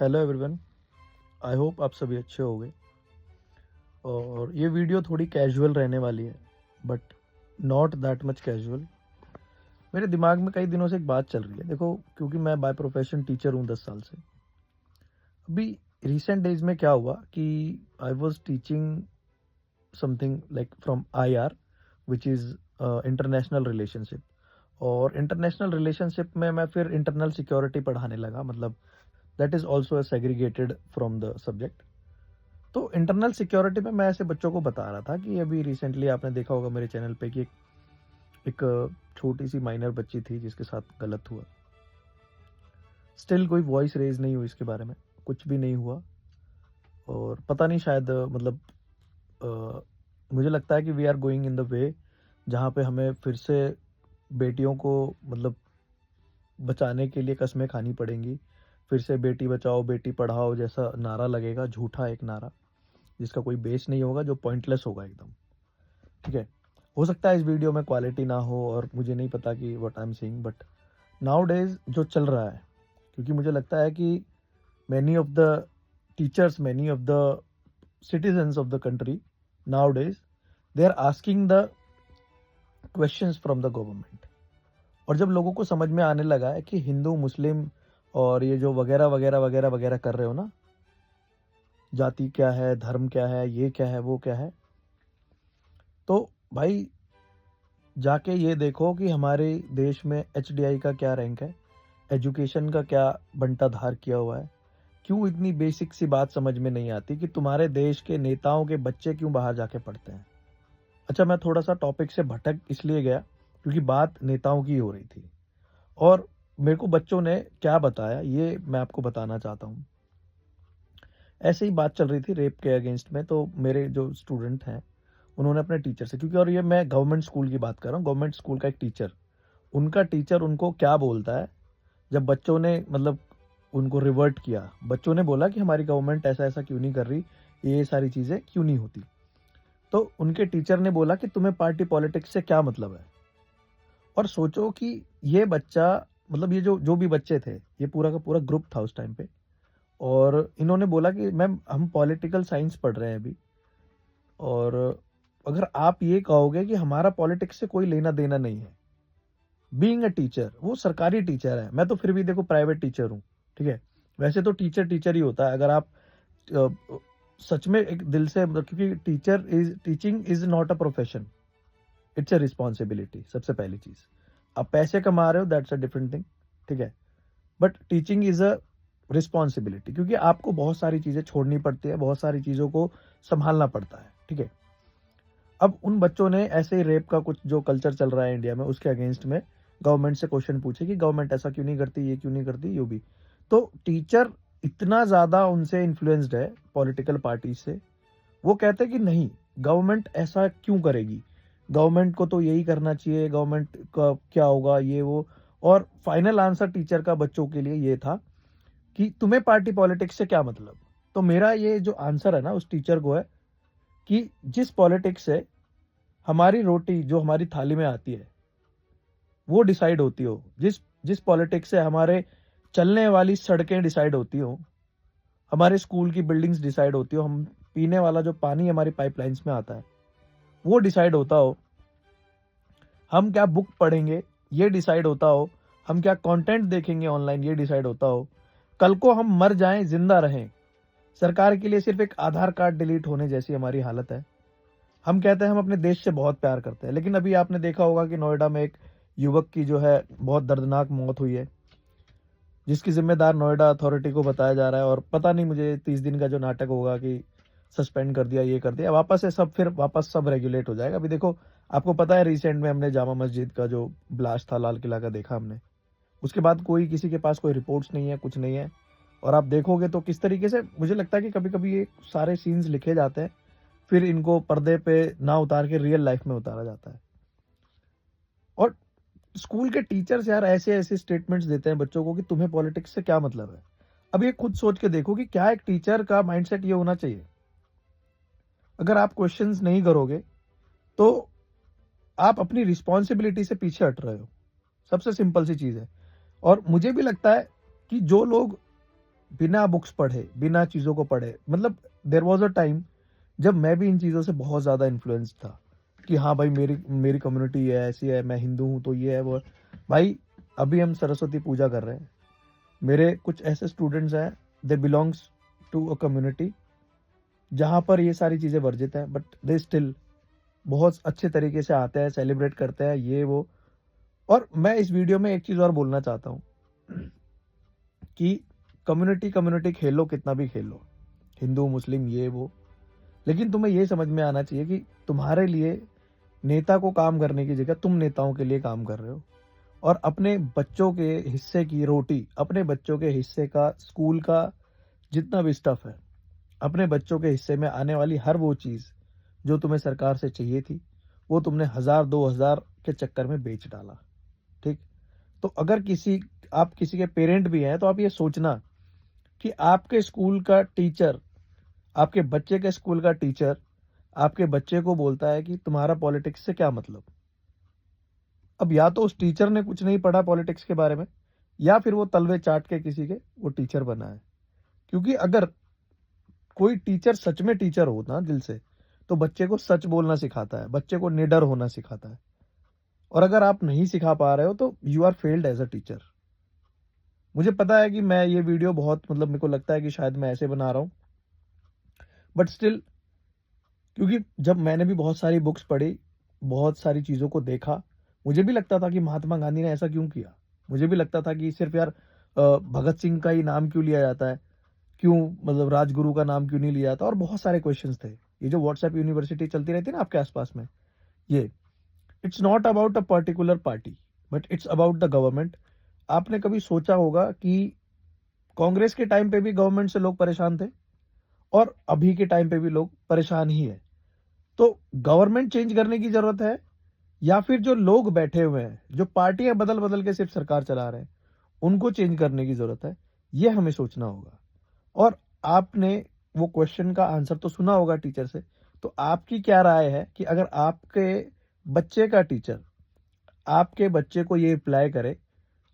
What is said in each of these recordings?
Hello everyone. I hope आप सभी अच्छे होंगे। और ये वीडियो थोड़ी कैजुअल रहने वाली है, but not that much casual. मेरे दिमाग में कई दिनों से एक बात चल रही है। देखो, क्योंकि मैं बाय प्रोफेशन टीचर हूँ 10 साल से। अभी रिसेंट डेज में क्या हुआ कि I was teaching something like from IR, which is international relationship. और इंटरनेशनल रिलेशनशिप में मैं फिर इंटरनल सिक्योरिटी पढ़ाने लगा, मतलब that is also segregated from the subject. तो इंटरनल सिक्योरिटी में मैं ऐसे बच्चों को बता रहा था कि अभी रिसेंटली आपने देखा होगा मेरे चैनल पे कि एक छोटी सी माइनर बच्ची थी जिसके साथ गलत हुआ। स्टिल कोई वॉइस रेज नहीं हुई इसके बारे में, कुछ भी नहीं हुआ। और पता नहीं, शायद मतलब अ, मुझे लगता है कि we are going in the way जहाँ पे हमें फिर से बेटियों को मतलब बचाने के लिए कस्में खानी पड़ेंगी। फिर से बेटी बचाओ बेटी पढ़ाओ जैसा नारा लगेगा, झूठा एक नारा जिसका कोई बेस नहीं होगा, जो पॉइंटलेस होगा एकदम। ठीक है, हो सकता है इस वीडियो में क्वालिटी ना हो और मुझे नहीं पता कि what I am saying, but now days जो चल रहा है, क्योंकि मुझे लगता है कि many of the teachers, many of the citizens of the country nowadays, they are asking the questions from the government। और जब लोगों को समझ में आने लगा है कि हिंदू मुस्लिम और ये जो वगैरह वगैरह वगैरह वगैरह कर रहे हो ना, जाति क्या है, धर्म क्या है, ये क्या है, वो क्या है, तो भाई जाके ये देखो कि हमारे देश में HDI का क्या रैंक है, एजुकेशन का क्या बंटाधार किया हुआ है। क्यों इतनी बेसिक सी बात समझ में नहीं आती कि तुम्हारे देश के नेताओं के बच्चे क्यों बाहर जाके पढ़ते हैं। अच्छा, मैं थोड़ा सा टॉपिक से भटक इसलिए गया क्योंकि बात नेताओं की हो रही थी और मेरे को बच्चों ने क्या बताया ये मैं आपको बताना चाहता हूँ। ऐसे ही बात चल रही थी रेप के अगेंस्ट में, तो मेरे जो स्टूडेंट हैं उन्होंने अपने टीचर से, क्योंकि और ये मैं गवर्नमेंट स्कूल की बात कर रहा हूँ, गवर्नमेंट स्कूल का एक टीचर, उनका टीचर उनको क्या बोलता है जब बच्चों ने मतलब उनको रिवर्ट किया। बच्चों ने बोला कि हमारी गवर्नमेंट ऐसा ऐसा क्यों नहीं कर रही, ये सारी चीज़ें क्यों नहीं होती। तो उनके टीचर ने बोला कि तुम्हें पार्टी पॉलिटिक्स से क्या मतलब है। और सोचो कि ये बच्चा, मतलब ये जो जो भी बच्चे थे, ये पूरा का पूरा ग्रुप था उस टाइम पे, और इन्होंने बोला कि मैम हम पॉलिटिकल साइंस पढ़ रहे हैं अभी, और अगर आप ये कहोगे कि हमारा पॉलिटिक्स से कोई लेना देना नहीं है, बीइंग अ टीचर, वो सरकारी टीचर है, मैं तो फिर भी देखो प्राइवेट टीचर हूँ। ठीक है, वैसे तो टीचर टीचर ही होता है अगर आप अ, सच में एक दिल से, क्योंकि teaching is not a profession, it's a responsibility. सबसे पहली चीज, आप पैसे कमा रहे हो दैट्स अ डिफरेंट थिंग, ठीक है, but teaching is a responsibility, क्योंकि आपको बहुत सारी चीजें छोड़नी पड़ती है, बहुत सारी चीजों को संभालना पड़ता है। ठीक है, अब उन बच्चों ने ऐसे ही रेप का कुछ जो कल्चर चल रहा है इंडिया में उसके अगेंस्ट में गवर्नमेंट से क्वेश्चन पूछे कि गवर्नमेंट ऐसा क्यों नहीं करती, ये क्यों नहीं करती, ये भी। तो टीचर इतना ज्यादा उनसे इन्फ्लुएंस्ड है पॉलिटिकल पार्टी से, वो कहते हैं कि नहीं, गवर्नमेंट ऐसा क्यों करेगी, गवर्नमेंट को तो यही करना चाहिए, गवर्नमेंट का क्या होगा, ये वो। और फाइनल आंसर टीचर का बच्चों के लिए ये था कि तुम्हें पार्टी पॉलिटिक्स से क्या मतलब। तो मेरा ये जो आंसर है ना उस टीचर को है कि जिस पॉलिटिक्स से हमारी रोटी जो हमारी थाली में आती है वो डिसाइड होती हो, जिस जिस पॉलिटिक्स से हमारे चलने वाली सड़कें डिसाइड होती हो, हमारे स्कूल की बिल्डिंग्स डिसाइड होती हो, हम पीने वाला जो पानी हमारी पाइपलाइंस में आता है वो डिसाइड होता हो, हम क्या बुक पढ़ेंगे ये डिसाइड होता हो, हम क्या कंटेंट देखेंगे ऑनलाइन ये डिसाइड होता हो, कल को हम मर जाएं जिंदा रहें, सरकार के लिए सिर्फ एक आधार कार्ड डिलीट होने जैसी हमारी हालत है। हम कहते हैं हम अपने देश से बहुत प्यार करते हैं, लेकिन अभी आपने देखा होगा कि नोएडा में एक युवक की जो है बहुत दर्दनाक मौत हुई है, जिसकी जिम्मेदार नोएडा अथॉरिटी को बताया जा रहा है। और पता नहीं मुझे 30 दिन का जो नाटक होगा कि सस्पेंड कर दिया, ये कर दिया, वापस से सब फिर वापस सब रेगुलेट हो जाएगा। अभी देखो, आपको पता है रिसेंट में हमने जामा मस्जिद का जो ब्लास्ट था लाल किला का देखा हमने, उसके बाद कोई किसी के पास कोई रिपोर्ट्स नहीं है, कुछ नहीं है। और आप देखोगे तो किस तरीके से मुझे लगता है कि कभी कभी ये सारे सीन्स लिखे जाते हैं, फिर इनको पर्दे पे ना उतार के रियल लाइफ में उतारा जाता है। और स्कूल के टीचर्स यार ऐसे ऐसे स्टेटमेंट्स देते हैं बच्चों को कि तुम्हें पॉलिटिक्स से क्या मतलब है। अब ये खुद सोच के देखो कि क्या एक टीचर का माइंडसेट ये होना चाहिए। अगर आप क्वेश्चंस नहीं करोगे तो आप अपनी रिस्पॉन्सिबिलिटी से पीछे हट रहे हो। सबसे सिंपल सी चीज है। और मुझे भी लगता है कि जो लोग बिना बुक्स पढ़े, बिना चीज़ों को पढ़े, मतलब देयर वाज़ अ टाइम जब मैं भी इन चीज़ों से बहुत ज़्यादा इन्फ्लुएंस था कि हाँ भाई, मेरी मेरी कम्युनिटी है, ऐसी है, मैं हिंदू हूँ तो ये है वो है। भाई अभी हम सरस्वती पूजा कर रहे हैं, मेरे कुछ ऐसे स्टूडेंट्स हैं, they belongs to a community जहाँ पर ये सारी चीज़ें वर्जित हैं, बट दे स्टिल बहुत अच्छे तरीके से आते हैं, सेलिब्रेट करते हैं, ये वो। और मैं इस वीडियो में एक चीज़ और बोलना चाहता हूँ कि कम्युनिटी कम्युनिटी खेलो, कितना भी खेलो, हिंदू मुस्लिम ये वो, लेकिन तुम्हें ये समझ में आना चाहिए कि तुम्हारे लिए नेता को काम करने की जगह तुम नेताओं के लिए काम कर रहे हो। और अपने बच्चों के हिस्से की रोटी, अपने बच्चों के हिस्से का स्कूल का जितना भी स्टफ है, अपने बच्चों के हिस्से में आने वाली हर वो चीज़ जो तुम्हें सरकार से चाहिए थी, वो तुमने 1000-2000 के चक्कर में बेच डाला। ठीक? तो अगर आप किसी के पेरेंट भी हैं तो आप ये सोचना कि आपके स्कूल का टीचर, आपके बच्चे के स्कूल का टीचर आपके बच्चे को बोलता है कि तुम्हारा पॉलिटिक्स से क्या मतलब। अब या तो उस टीचर ने कुछ नहीं पढ़ा पॉलिटिक्स के बारे में, या फिर वो तलवे चाट के किसी के वो टीचर बना है। क्योंकि अगर कोई टीचर सच में टीचर हो ना दिल से, तो बच्चे को सच बोलना सिखाता है, बच्चे को निडर होना सिखाता है। और अगर आप नहीं सिखा पा रहे हो तो you are failed as a teacher. मुझे पता है कि मैं ये वीडियो बहुत, मतलब मेरे को लगता है कि शायद मैं ऐसे बना रहा हूँ, बट स्टिल, क्योंकि जब मैंने भी बहुत सारी बुक्स पढ़ी, बहुत सारी चीज़ों को देखा, मुझे भी लगता था कि महात्मा गांधी ने ऐसा क्यों किया। मुझे भी लगता था कि सिर्फ यार भगत सिंह का ही नाम क्यों लिया जाता है, क्यों मतलब राजगुरु का नाम क्यों नहीं लिया जाता, और बहुत सारे क्वेश्चंस थे। ये जो व्हाट्सएप यूनिवर्सिटी चलती रहती है ना आपके आसपास में, ये it's not about a particular party, but it's about the government. आपने कभी सोचा होगा कि कांग्रेस के टाइम पे भी गवर्नमेंट से लोग परेशान थे, और अभी के टाइम पे भी लोग परेशान ही है। तो गवर्नमेंट चेंज करने की जरूरत है, या फिर जो लोग बैठे हुए हैं, जो पार्टियां बदल बदल के सिर्फ सरकार चला रहे हैं, उनको चेंज करने की जरूरत है। ये हमें सोचना होगा। और आपने वो क्वेश्चन का आंसर तो सुना होगा टीचर से, तो आपकी क्या राय है कि अगर आपके बच्चे का टीचर आपके बच्चे को ये रिप्लाई करे।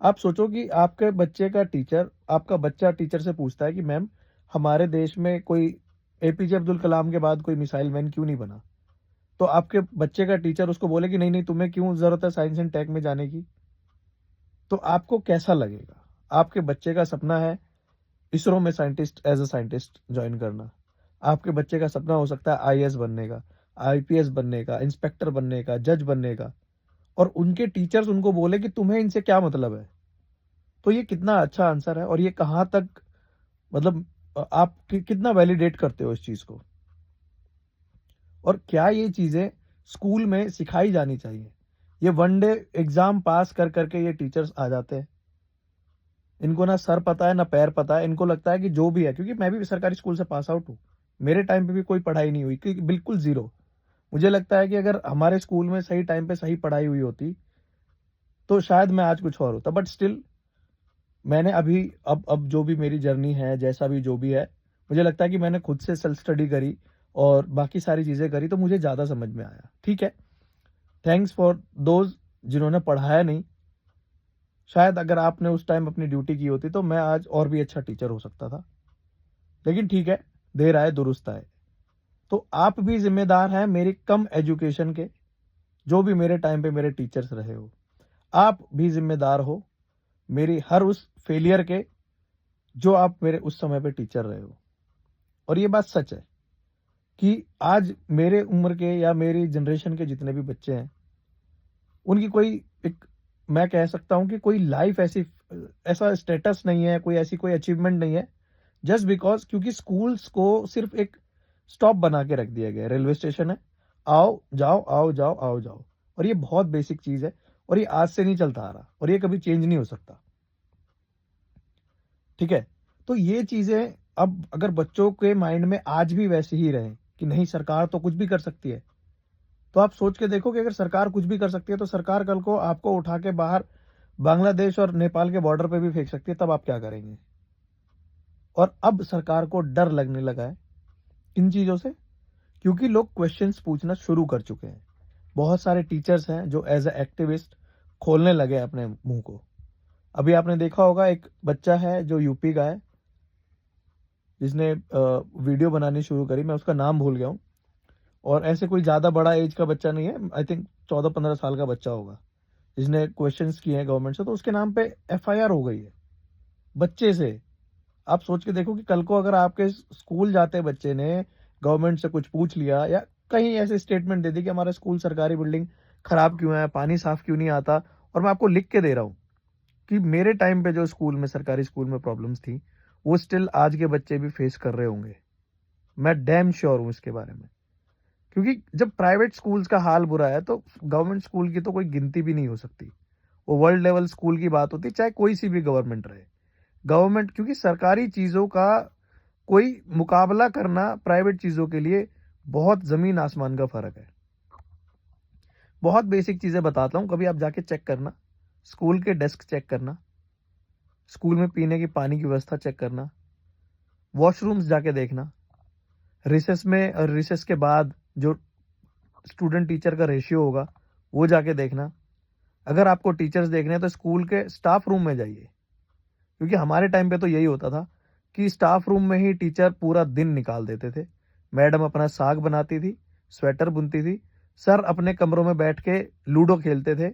आप सोचो कि आपके बच्चे का टीचर, आपका बच्चा टीचर से पूछता है कि मैम, हमारे देश में कोई एपीजे अब्दुल कलाम के बाद कोई मिसाइल मैन क्यों नहीं बना। तो आपके बच्चे का टीचर उसको बोले कि नहीं नहीं, तुम्हें क्यों जरूरत है साइंस एंड टेक में जाने की। तो आपको कैसा लगेगा। आपके बच्चे का सपना है इसरो में scientist, as a scientist join करना। आपके बच्चे का सपना हो सकता है आईएएस बनने का, आईपीएस बनने का, इंस्पेक्टर बनने का, जज बनने का, और उनके टीचर्स उनको बोले कि तुम्हें इनसे क्या मतलब है। तो ये कितना अच्छा आंसर है, और ये कहाँ तक, मतलब आप कितना वैलिडेट करते हो इस चीज को, और क्या ये चीजें स्कूल में सिखाई जानी चाहिए। ये वन डे एग्जाम पास कर करके ये टीचर्स आ जाते हैं, इनको ना सर पता है ना पैर पता है, इनको लगता है कि जो भी है, क्योंकि मैं भी सरकारी स्कूल से पास आउट हूँ, मेरे टाइम पे भी कोई पढ़ाई नहीं हुई, क्योंकि बिल्कुल जीरो। मुझे लगता है कि अगर हमारे स्कूल में सही टाइम पे सही पढ़ाई हुई होती तो शायद मैं आज कुछ और होता, बट स्टिल मैंने अभी, अब जो भी मेरी जर्नी है, जैसा भी जो भी है, मुझे लगता है कि मैंने खुद से सेल्फ स्टडी करी और बाकी सारी चीज़ें करी, तो मुझे ज़्यादा समझ में आया। ठीक है, थैंक्स फॉर दोज जिन्होंने पढ़ाया नहीं। शायद अगर आपने उस टाइम अपनी ड्यूटी की होती तो मैं आज और भी अच्छा टीचर हो सकता था, लेकिन ठीक है, देर आए दुरुस्त आए। तो आप भी जिम्मेदार हैं मेरी कम एजुकेशन के, जो भी मेरे टाइम पे मेरे टीचर्स रहे हो। आप भी जिम्मेदार हो मेरी हर उस फेलियर के, जो आप मेरे उस समय पे टीचर रहे हो। और ये बात सच है कि आज मेरे उम्र के या मेरी जनरेशन के जितने भी बच्चे हैं, उनकी कोई एक, मैं कह सकता हूं कि कोई लाइफ ऐसी, ऐसा स्टेटस नहीं है, कोई ऐसी कोई अचीवमेंट नहीं है, जस्ट बिकॉज क्योंकि स्कूल्स को सिर्फ एक स्टॉप बना के रख दिया गया है, रेलवे स्टेशन है, आओ जाओ आओ जाओ आओ जाओ। और ये बहुत बेसिक चीज है, और ये आज से नहीं चलता आ रहा, और ये कभी चेंज नहीं हो सकता। ठीक है, तो ये चीजें अब अगर बच्चों के माइंड में आज भी वैसे ही रहे कि नहीं सरकार तो कुछ भी कर सकती है, तो आप सोच के देखो कि अगर सरकार कुछ भी कर सकती है तो सरकार कल को आपको उठा के बाहर बांग्लादेश और नेपाल के बॉर्डर पे भी फेंक सकती है, तब आप क्या करेंगे। और अब सरकार को डर लगने लगा है इन चीजों से, क्योंकि लोग क्वेश्चंस पूछना शुरू कर चुके हैं। बहुत सारे टीचर्स हैं जो एज ए एक्टिविस्ट खोलने लगे अपने मुंह को। अभी आपने देखा होगा, एक बच्चा है जो यूपी का है, जिसने वीडियो बनानी शुरू करी, मैं उसका नाम भूल गया हूँ, और ऐसे कोई ज़्यादा बड़ा एज का बच्चा नहीं है, आई थिंक 14-15 साल का बच्चा होगा, जिसने क्वेश्चंस किए हैं गवर्नमेंट से, तो उसके नाम पे एफआईआर हो गई है बच्चे से। आप सोच के देखो कि कल को अगर आपके स्कूल जाते बच्चे ने गवर्नमेंट से कुछ पूछ लिया या कहीं ऐसे स्टेटमेंट दे दी कि हमारा स्कूल सरकारी बिल्डिंग खराब क्यों है, पानी साफ क्यों नहीं आता, और मैं आपको लिख के दे रहा हूँ कि मेरे टाइम पे जो स्कूल में, सरकारी स्कूल में प्रॉब्लम्स थी, वो स्टिल आज के बच्चे भी फेस कर रहे होंगे। मैं डैम श्योर हूँ इसके बारे में, क्योंकि जब प्राइवेट स्कूल्स का हाल बुरा है तो गवर्नमेंट स्कूल की तो कोई गिनती भी नहीं हो सकती। वो वर्ल्ड लेवल स्कूल की बात होती, चाहे कोई सी भी गवर्नमेंट रहे। गवर्नमेंट, क्योंकि सरकारी चीज़ों का कोई मुकाबला करना प्राइवेट चीज़ों के लिए बहुत ज़मीन आसमान का फ़र्क है। बहुत बेसिक चीज़ें बताता हूँ, कभी आप जाके चेक करना, स्कूल के डेस्क चेक करना, स्कूल में पीने की पानी की व्यवस्था चेक करना, वॉशरूम्स जाके देखना, रिसेस में और रिसेस के बाद जो स्टूडेंट टीचर का रेशियो होगा वो जाके देखना। अगर आपको टीचर्स देखने हैं तो स्कूल के स्टाफ रूम में जाइए, क्योंकि हमारे टाइम पे तो यही होता था कि स्टाफ रूम में ही टीचर पूरा दिन निकाल देते थे। मैडम अपना साग बनाती थी, स्वेटर बुनती थी, सर अपने कमरों में बैठ के लूडो खेलते थे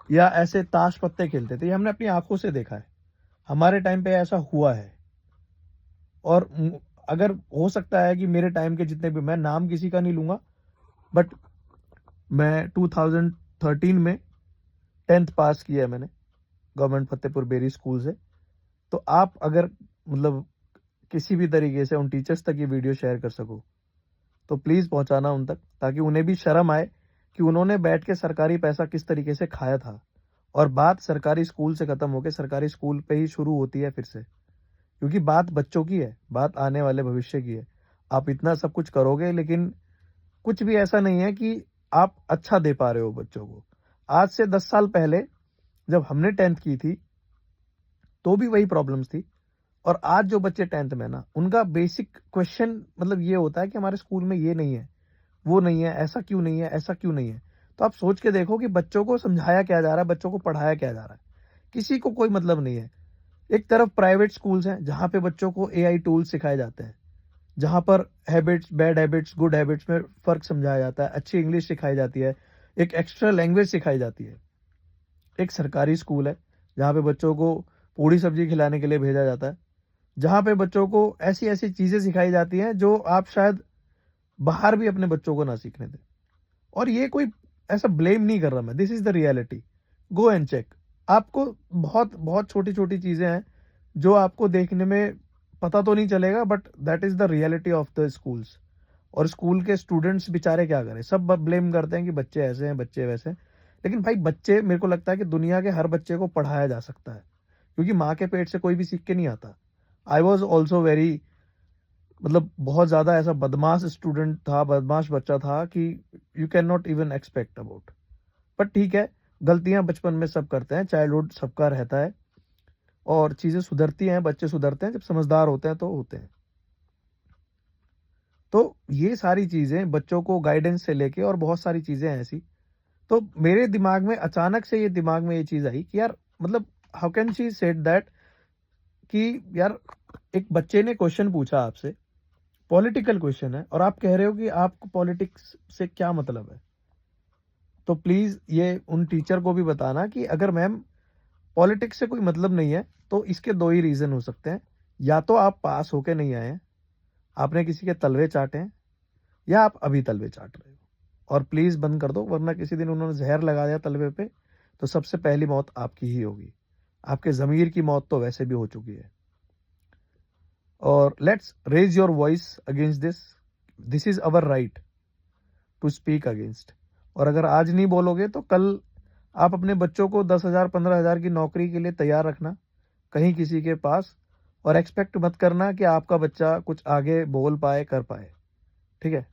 या ऐसे ताश पत्ते खेलते थे। ये हमने अपनी आंखों से देखा है, हमारे टाइम पे ऐसा हुआ है। और अगर हो सकता है कि मेरे टाइम के जितने भी, मैं नाम किसी का नहीं लूंगा, बट मैं 2013 में 10th पास किया है मैंने गवर्नमेंट फतेहपुर बेरी स्कूल से। तो आप अगर मतलब किसी भी तरीके से उन टीचर्स तक ये वीडियो शेयर कर सको तो प्लीज़ पहुंचाना उन तक, ताकि उन्हें भी शर्म आए कि उन्होंने बैठ के सरकारी पैसा किस तरीके से खाया था। और बात सरकारी स्कूल से ख़त्म होकर सरकारी स्कूल पे ही शुरू होती है फिर से, क्योंकि बात बच्चों की है, बात आने वाले भविष्य की है। आप इतना सब कुछ करोगे लेकिन कुछ भी ऐसा नहीं है कि आप अच्छा दे पा रहे हो बच्चों को। आज से 10 साल पहले जब हमने 10th की थी तो भी वही प्रॉब्लम्स थी, और आज जो बच्चे 10th में ना, उनका बेसिक क्वेश्चन मतलब ये होता है कि हमारे स्कूल में ये नहीं है, वो नहीं है, ऐसा क्यों नहीं है, ऐसा क्यों नहीं है। तो आप सोच के देखो कि बच्चों को समझाया क्या जा रहा है, बच्चों को पढ़ाया क्या जा रहा है, किसी को कोई मतलब नहीं है। एक तरफ प्राइवेट स्कूल्स हैं जहाँ पे बच्चों को एआई टूल्स सिखाए जाते हैं, जहाँ पर habits, bad habits, good habits में फ़र्क समझाया जाता है, अच्छी इंग्लिश सिखाई जाती है, एक एक्स्ट्रा लैंग्वेज सिखाई जाती है। एक सरकारी स्कूल है जहाँ पे बच्चों को पूड़ी सब्जी खिलाने के लिए भेजा जाता है, जहाँ पे बच्चों को ऐसी ऐसी चीज़ें सिखाई जाती हैं जो आप शायद बाहर भी अपने बच्चों को ना सीखने दें। और ये कोई ऐसा ब्लेम नहीं कर रहा मैं, this is the reality. Go and check. आपको बहुत बहुत छोटी छोटी चीज़ें हैं जो आपको देखने में पता तो नहीं चलेगा, but that is the reality of the schools. और स्कूल के स्टूडेंट्स बेचारे क्या करें, सब ब्लेम करते हैं कि बच्चे ऐसे हैं, बच्चे वैसे हैं। लेकिन भाई बच्चे, मेरे को लगता है कि दुनिया के हर बच्चे को पढ़ाया जा सकता है, क्योंकि माँ के पेट से कोई भी सीख के नहीं आता। आई वॉज ऑल्सो वेरी, मतलब बहुत ज़्यादा ऐसा बदमाश स्टूडेंट था, बदमाश बच्चा था कि you can not even expect about. But ठीक है, गलतियां बचपन में सब करते हैं, चाइल्डहुड सबका रहता है, और चीज़ें सुधरती हैं, बच्चे सुधरते हैं, जब समझदार होते हैं तो होते हैं। तो ये सारी चीज़ें बच्चों को गाइडेंस से लेके और बहुत सारी चीज़ें हैं ऐसी। तो मेरे दिमाग में अचानक से ये चीज़ आई कि यार मतलब how can she said that, कि यार एक बच्चे ने क्वेश्चन पूछा आपसे, पॉलिटिकल क्वेश्चन है, और आप कह रहे हो कि आपको पॉलिटिक्स से क्या मतलब है। तो प्लीज़ ये उन टीचर को भी बताना कि अगर मैम पॉलिटिक्स से कोई मतलब नहीं है तो इसके दो ही रीज़न हो सकते हैं, या तो आप पास होके नहीं आए हैं, आपने किसी के तलवे चाटे हैं, या आप अभी तलवे चाट रहे हो। और प्लीज़ बंद कर दो, वरना किसी दिन उन्होंने जहर लगा दिया तलवे पे तो सबसे पहली मौत आपकी ही होगी। आपके ज़मीर की मौत तो वैसे भी हो चुकी है। और let's raise your voice against this, this is our right to speak against. और अगर आज नहीं बोलोगे तो कल आप अपने बच्चों को 10,000 15,000 की नौकरी के लिए तैयार रखना कहीं किसी के पास, और एक्सपेक्ट मत करना कि आपका बच्चा कुछ आगे बोल पाए, कर पाए। ठीक है।